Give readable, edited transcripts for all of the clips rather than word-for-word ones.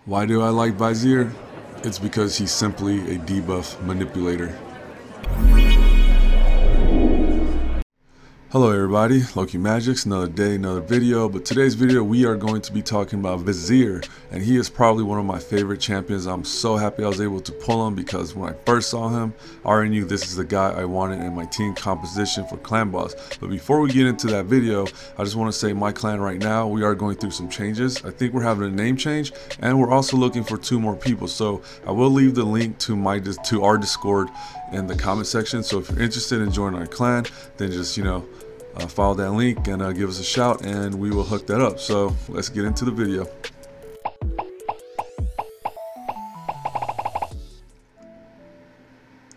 Why do I like Vizier? It's because he's simply a debuff manipulator. Hello everybody, Loki Magics, another day, another video, but today's video we are going to be talking about Vizier, and he is probably one of my favorite champions. I'm so happy I was able to pull him because when I first saw him, I already knew this is the guy I wanted in my team composition for clan boss. But before we get into that video, I just want to say my clan right now, we are going through some changes. I think we're having a name change, and we're also looking for 2 more people. So I will leave the link to our Discord in the comment section. So if you're interested in joining our clan, then just follow that link and give us a shout and we will hook that up. So let's get into the video.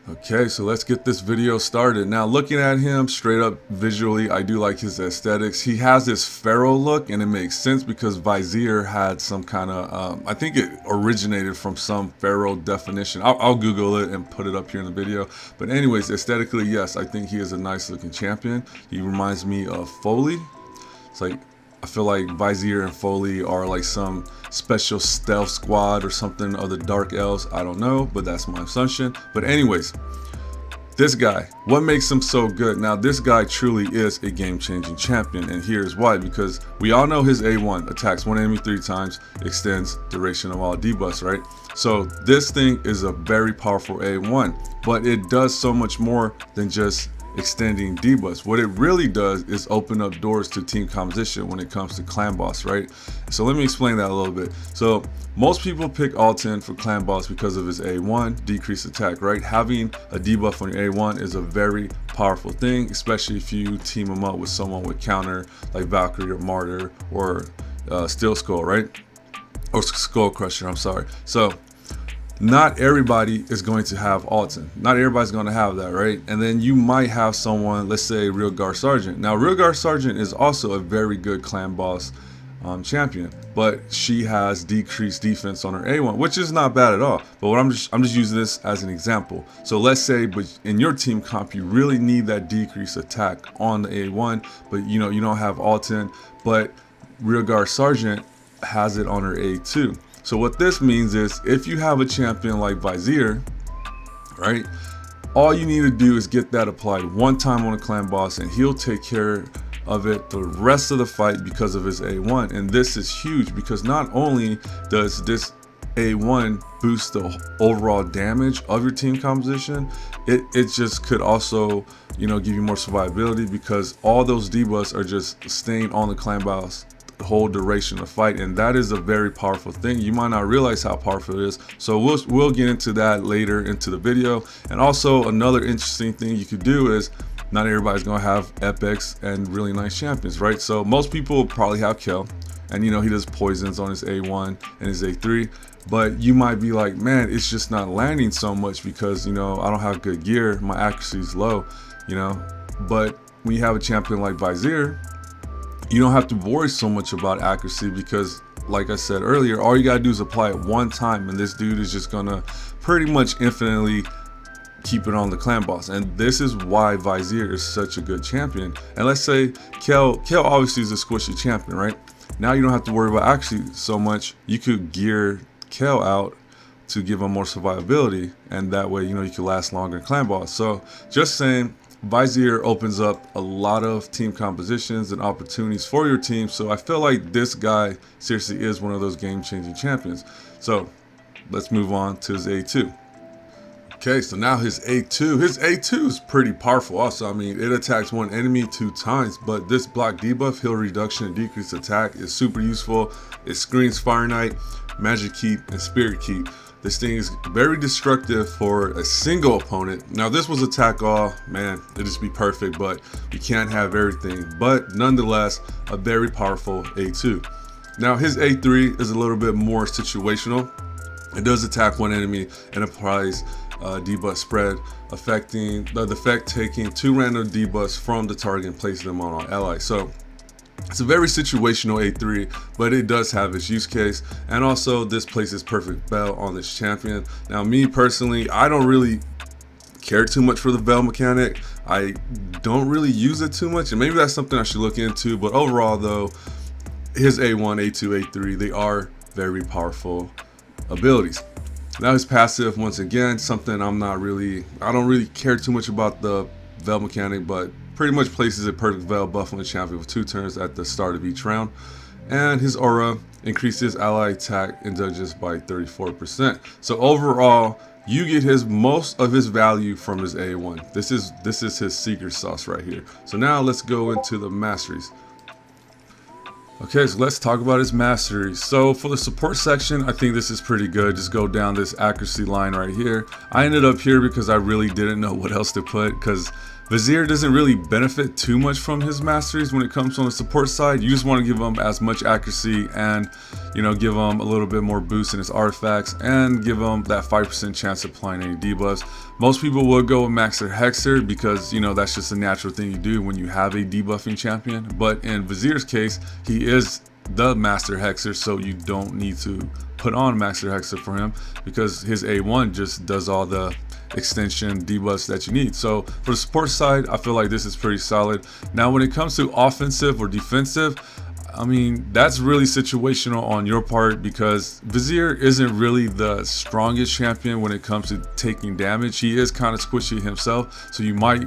Okay, so let's get this video started. Now, looking at him straight up visually, I do like his aesthetics. He has this pharaoh look, and it makes sense because Vizier had some kind of, I think it originated from some pharaoh definition. I'll Google it and put it up here in the video. But anyways, aesthetically, yes, I think he is a nice looking champion. He reminds me of Foley. It's like, I feel like Vizier and Foley are like some special stealth squad or something of the Dark Elves. I don't know, but that's my assumption. But anyways, this guy, what makes him so good? Now, this guy truly is a game-changing champion, and here's why. Because we all know his A1 attacks one enemy 3 times, extends duration of all debuffs, right? So this thing is a very powerful A1, but it does so much more than just extending debuffs. What it really does is open up doors to team composition when it comes to clan boss, right? So let me explain that a little bit. So most people pick Alton for clan boss because of his A1 decreased attack, right? Having a debuff on your A1 is a very powerful thing, especially if you team him up with someone with counter like Valkyrie or Martyr or Steel Skull, right? Or Skull Crusher, I'm sorry. So not everybody is going to have Alton. Not everybody's going to have that, right? And then you might have someone, let's say Real Guard Sergeant. Now, Real Guard Sergeant is also a very good clan boss champion, but she has decreased defense on her A1, which is not bad at all. But what I'm just using this as an example. So let's say, but in your team comp, you really need that decreased attack on the A1, but you don't have Alton, but Real Guard Sergeant has it on her A2. So what this means is if you have a champion like Vizier, right, all you need to do is get that applied one time on a clan boss and he'll take care of it the rest of the fight because of his A1. And this is huge because not only does this A1 boost the overall damage of your team composition, it just could also give you more survivability because all those debuffs are just staying on the clan boss whole duration of fight, and that is a very powerful thing. You might not realize how powerful it is, so we'll get into that later into the video. And also another interesting thing you could do is not everybody's gonna have epics and really nice champions, right? So most people will probably have Kel, and he does poisons on his A1 and his A3, but you might be like, man, it's just not landing so much because I don't have good gear, my accuracy is low, but when you have a champion like Vizier, you don't have to worry so much about accuracy because, like I said earlier, all you gotta do is apply it one time and this dude is just gonna pretty much infinitely keep it on the clan boss. And this is why Vizier is such a good champion. And let's say Kel obviously is a squishy champion, right? Now you don't have to worry about accuracy so much. You could gear Kel out to give him more survivability, and that way you can last longer in clan boss. So just saying, Vizier opens up a lot of team compositions and opportunities for your team. So I feel like this guy seriously is one of those game-changing champions. So let's move on to his A2. Okay, so now his A2. His A2 is pretty powerful also. I mean, it attacks one enemy 2 times, but this block debuff, heal reduction, and decreased attack is super useful. It screens Fire Knight, Magic Keep, and Spirit Keep. This thing is very destructive for a single opponent. Now, this was attack all, man, it'd just be perfect, but we can't have everything. But nonetheless, a very powerful A2. Now, his A3 is a little bit more situational. It does attack one enemy and applies debuff spread, affecting the effect taking 2 random debuffs from the target and placing them on all allies. So it's a very situational A3, but it does have its use case. And also this places perfect bell on this champion. Now, me personally, I don't really care too much for the bell mechanic. I don't really use it too much, and maybe that's something I should look into. But overall though, his A1, A2, A3, they are very powerful abilities. Now his passive, once again, something I don't really care too much about the Veil mechanic, but pretty much places a perfect Veil buff on the champion for 2 turns at the start of each round. And his aura increases ally attack and dodges by 34%. So overall, you get most of his value from his A1. This is his secret sauce right here. So now let's go into the masteries. Okay, so let's talk about his masteries. So for the support section, I think this is pretty good. Just go down this accuracy line right here. I ended up here because I really didn't know what else to put, because Vizier doesn't really benefit too much from his masteries when it comes on the support side. You just want to give him as much accuracy and, you know, give him a little bit more boost in his artifacts and give him that 5% chance of applying any debuffs. Most people will go with Master Hexer because, you know, that's just a natural thing you do when you have a debuffing champion. But in Vizier's case, he is the Master Hexer, so you don't need to put on Master Hexer for him because his A1 just does all the extension debuffs that you need. So for the support side, I feel like this is pretty solid. Now when it comes to offensive or defensive, I mean, that's really situational on your part, because Vizier isn't really the strongest champion when it comes to taking damage. He is kind of squishy himself, so you might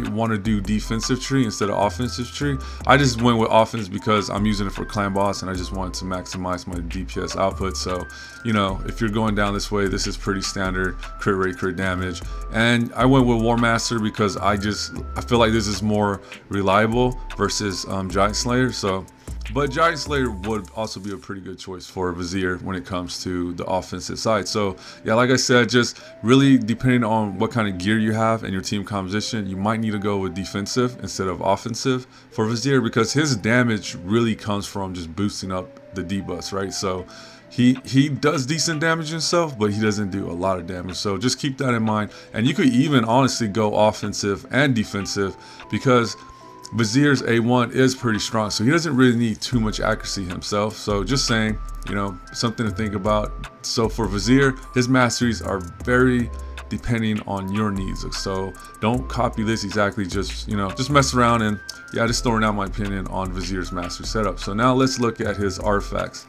want to do defensive tree instead of offensive tree. I just went with offense because I'm using it for clan boss and I just wanted to maximize my DPS output. So, you know, if you're going down this way, this is pretty standard crit rate, crit damage. And I went with War Master because I feel like this is more reliable versus Giant Slayer. So, but Giant Slayer would also be a pretty good choice for Vizier when it comes to the offensive side. So yeah, like I said, just really depending on what kind of gear you have and your team composition, you might need to go with defensive instead of offensive for Vizier, because his damage really comes from just boosting up the debuffs, right? So he does decent damage himself, but he doesn't do a lot of damage. So just keep that in mind. And you could even honestly go offensive and defensive, because Vizier's A1 is pretty strong, so he doesn't really need too much accuracy himself. So just saying, you know, something to think about. So for Vizier, his masteries are very depending on your needs. So don't copy this exactly, just, you know, just mess around. And yeah, just throwing out my opinion on Vizier's mastery setup. So now let's look at his artifacts.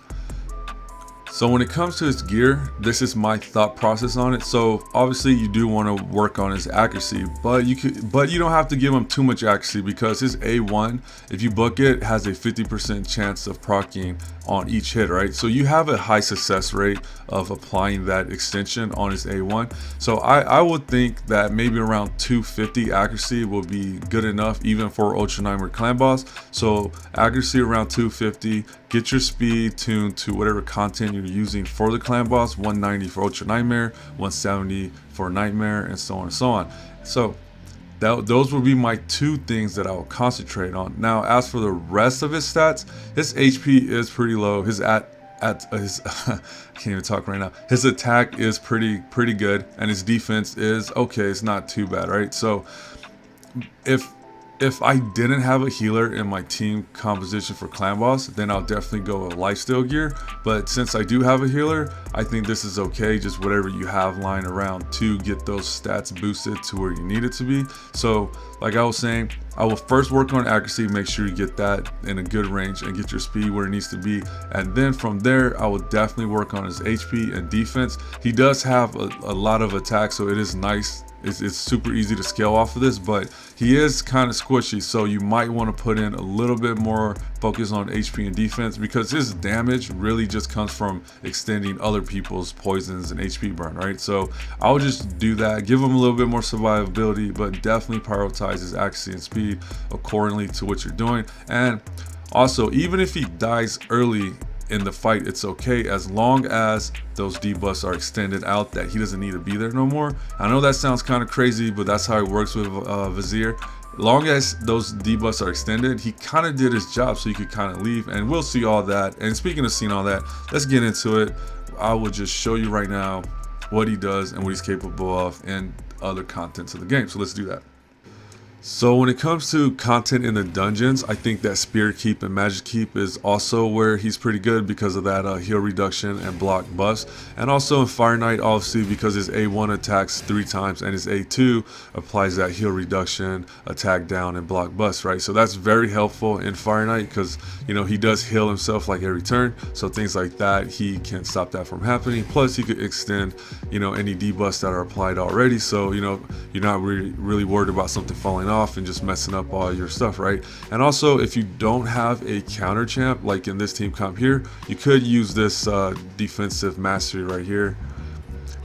So when it comes to his gear, this is my thought process on it. So obviously you do want to work on his accuracy, but you don't have to give him too much accuracy, because his A1, if you book it, has a 50% chance of proccing on each hit, right? So you have a high success rate of applying that extension on his A1. So I would think that maybe around 250 accuracy will be good enough even for Ultra Nightmare Clan Boss. So accuracy around 250, get your speed tuned to whatever content you're using for the Clan Boss, 190 for Ultra Nightmare, 170 for Nightmare, and so on and so on. So those would be my 2 things that I will concentrate on. Now, as for the rest of his stats, his HP is pretty low. His I can't even talk right now. His attack is pretty good, and his defense is okay. It's not too bad, right? So if I didn't have a healer in my team composition for Clan Boss, then I'll definitely go with lifesteal gear. But since I do have a healer, I think this is okay. Just whatever you have lying around to get those stats boosted to where you need it to be. So like I was saying, I will first work on accuracy, make sure you get that in a good range and get your speed where it needs to be. And then from there, I will definitely work on his HP and defense. He does have a lot of attacks, so it is nice. It's super easy to scale off of this, but he is kind of squishy, so you might want to put in a little bit more focus on HP and defense, because his damage really just comes from extending other people's poisons and HP burn, right? So I would just do that, give him a little bit more survivability, but definitely prioritize his accuracy and speed accordingly to what you're doing. And also, even if he dies early in the fight, it's okay, as long as those debuffs are extended out, that he doesn't need to be there no more. I know that sounds kind of crazy, but that's how it works with Vizier. Long as those debuffs are extended, he kind of did his job, so he could kind of leave, and we'll see all that. And speaking of seeing all that, let's get into it. I will just show you right now what he does and what he's capable of in other contents of the game. So let's do that. So when it comes to content in the dungeons, I think that Spirit Keep and Magic Keep is also where he's pretty good because of that heal reduction and block buffs. And also in Fire Knight, obviously, because his A1 attacks 3 times and his A2 applies that heal reduction, attack down, and block buffs, right? So that's very helpful in Fire Knight because, you know, he does heal himself like every turn. So things like that, he can stop that from happening. Plus, he could extend, you know, any debuffs that are applied already. So, you know, you're not really worried about something falling off and just messing up all your stuff, right? And also, if you don't have a counter champ like in this team comp here, you could use this defensive mastery right here.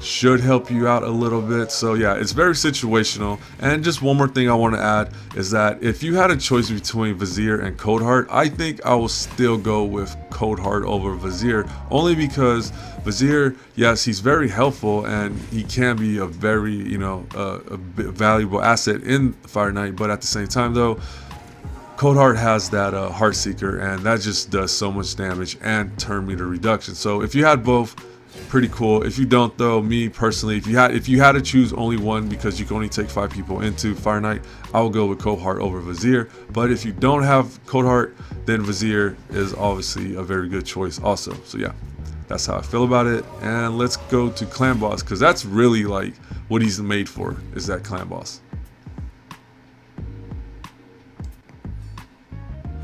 Should help you out a little bit. So yeah, it's very situational. And just one more thing I want to add is that if you had a choice between Vizier and Coldheart, I think I will still go with Coldheart over Vizier, only because Vizier, yes, he's very helpful and he can be a very, you know, a valuable asset in Fire Knight, but at the same time though, Coldheart has that Heart Seeker, and that just does so much damage and turn meter reduction. So if you had both, pretty cool. If you don't though, me personally, if you had to choose only one because you can only take 5 people into Fire Knight, I will go with Coldheart over Vizier. But if you don't have Coldheart, then Vizier is obviously a very good choice also. So yeah, that's how I feel about it. And let's go to Clan Boss, because that's really like what he's made for, is that Clan Boss.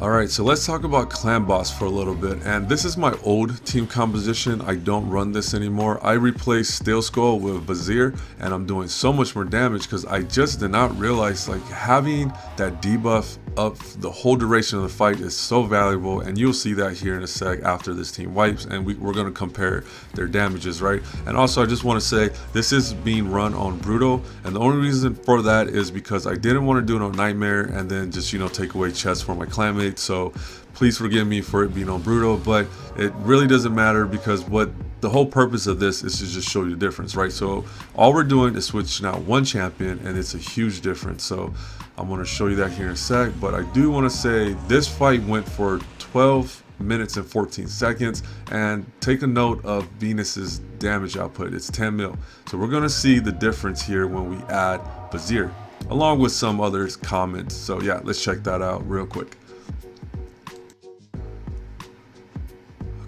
Alright, so let's talk about Clan Boss for a little bit, and this is my old team composition. I don't run this anymore. I replaced Steel Skull with Vizier, and I'm doing so much more damage because I just did not realize like having that debuff up the whole duration of the fight is so valuable, and you'll see that here in a sec after this team wipes, and we're going to compare their damages, right? And also I just want to say this is being run on Brutal, and the only reason for that is because I didn't want to do it on Nightmare and then just, you know, take away chests for my clanmates. So please forgive me for it being on Brutal, but it really doesn't matter because what the whole purpose of this is to just show you the difference, right? So all we're doing is switching out one champion, and it's a huge difference. So I'm going to show you that here in a sec, but I do want to say this fight went for 12 minutes and 14 seconds, and take a note of Venus's damage output. It's 10 mil. So we're going to see the difference here when we add Vizier along with some others comments. So yeah, let's check that out real quick.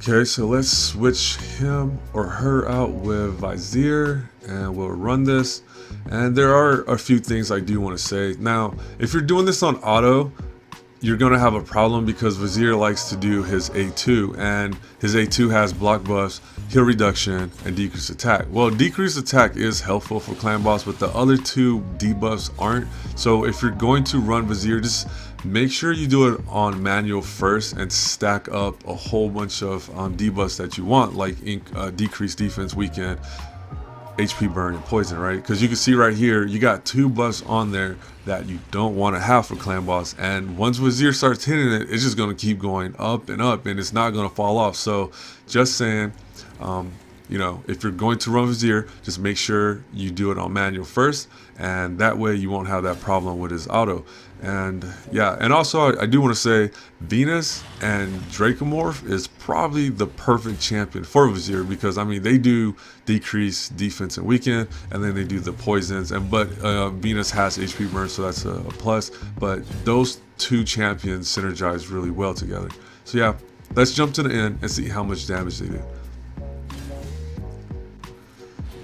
Okay, so let's switch him or her out with Vizier, and we'll run this. And there are a few things I do want to say. Now, if you're doing this on auto, you're going to have a problem because Vizier likes to do his A2, and his A2 has block buffs, heal reduction, and decreased attack. Well, decreased attack is helpful for Clan Boss, but the other 2 debuffs aren't. So if you're going to run Vizier, just make sure you do it on manual first and stack up a whole bunch of debuffs that you want, like decreased defense, weaken, HP burn, and poison, right? Because you can see right here, you got 2 buffs on there that you don't want to have for Clan Boss, and once Vizier starts hitting it, it's just going to keep going up and up, and it's not going to fall off. So just saying, you know, if you're going to run Vizier, just make sure you do it on manual first, and that way you won't have that problem with his auto. And yeah, and also I do want to say Venus and Dracomorph is probably the perfect champion for Vizier, because I mean they do decrease defense and weaken, and then they do the poisons, and but Venus has HP burn, so that's a plus. But those 2 champions synergize really well together. So yeah, let's jump to the end and see how much damage they do.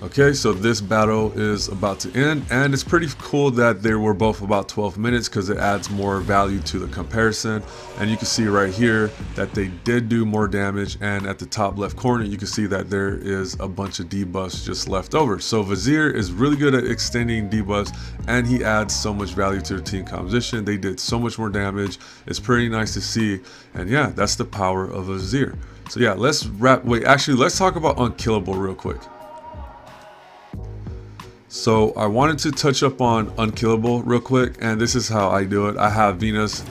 Okay, so this battle is about to end, and it's pretty cool that they were both about 12 minutes because it adds more value to the comparison. And you can see right here that they did do more damage, and at the top left corner you can see that there is a bunch of debuffs just left over. So Vizier is really good at extending debuffs, and he adds so much value to the team composition. They did so much more damage. It's pretty nice to see, and yeah, that's the power of Vizier. So yeah, let's let's talk about Unkillable real quick. So I wanted to touch up on Unkillable real quick, and this is how I do it. I have Venus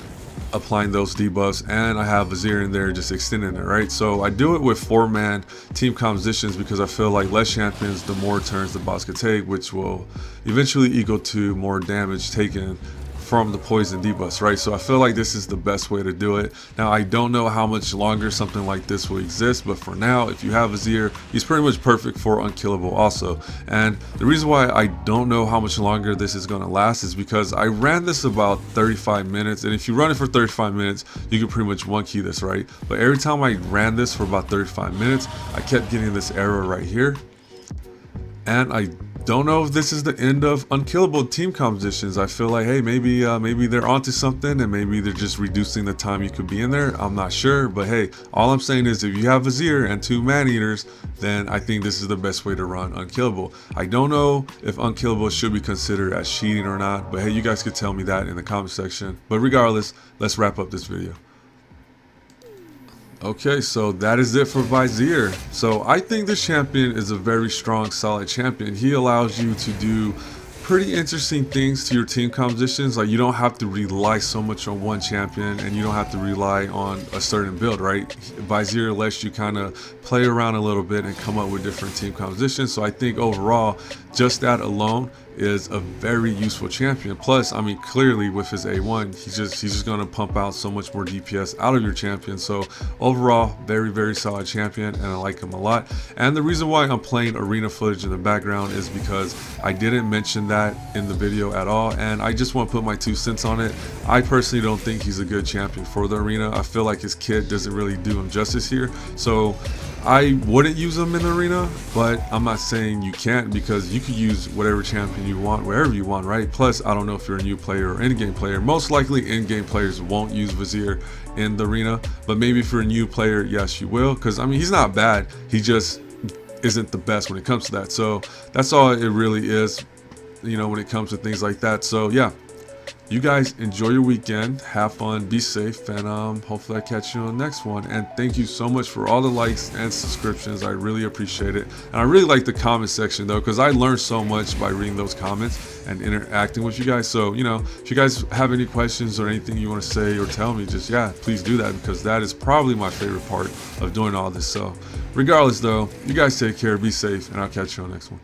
applying those debuffs, and I have Vizier in there just extending it, right? So I do it with 4-man team compositions because I feel like less champions, the more turns the boss could take, which will eventually equal to more damage taken from the poison debuffs, right? So I feel like this is the best way to do it. Now, I don't know how much longer something like this will exist, but for now, if you have Vizier, he's pretty much perfect for unkillable also. And the reason why I don't know how much longer this is going to last is because I ran this about 35 minutes, and if you run it for 35 minutes, you can pretty much one key this, right? But every time I ran this for about 35 minutes, I kept getting this error right here, and I don't know if this is the end of unkillable team compositions. I feel like, hey, maybe they're onto something, and maybe they're just reducing the time you could be in there. I'm not sure, but hey, all I'm saying is if you have Vizier and 2 man-eaters, then I think this is the best way to run unkillable. I don't know if unkillable should be considered as cheating or not, but hey, you guys could tell me that in the comment section. But regardless, let's wrap up this video. Okay, so that is it for Vizier. So I think this champion is a very strong, solid champion. He allows you to do pretty interesting things to your team compositions. Like, you don't have to rely so much on one champion, and you don't have to rely on a certain build, right? Vizier lets you kind of play around a little bit and come up with different team compositions. So I think overall, just that alone is a very useful champion. Plus, I mean, clearly with his A1, he's just going to pump out so much more DPS out of your champion. So overall, very solid champion, and I like him a lot. And the reason why I'm playing arena footage in the background is because I didn't mention that in the video at all, and I just want to put my 2 cents on it. I personally don't think he's a good champion for the arena. I feel like his kit doesn't really do him justice here. So I wouldn't use him in the arena, but I'm not saying you can't, because you could use whatever champion you want wherever you want, right? Plus, I don't know if you're a new player or in-game player. Most likely in-game players won't use Vizier in the arena, but maybe if you're a new player, yes, you will, because I mean, he's not bad. He just isn't the best when it comes to that. So that's all it really is, you know, when it comes to things like that. So yeah, you guys enjoy your weekend, have fun, be safe, and hopefully I catch you on the next one. And thank you so much for all the likes and subscriptions. I really appreciate it. And I really like the comment section though, because I learned so much by reading those comments and interacting with you guys. So, you know, if you guys have any questions or anything you want to say or tell me, just, yeah, please do that, because that is probably my favorite part of doing all this. So regardless though, you guys take care, be safe, and I'll catch you on the next one.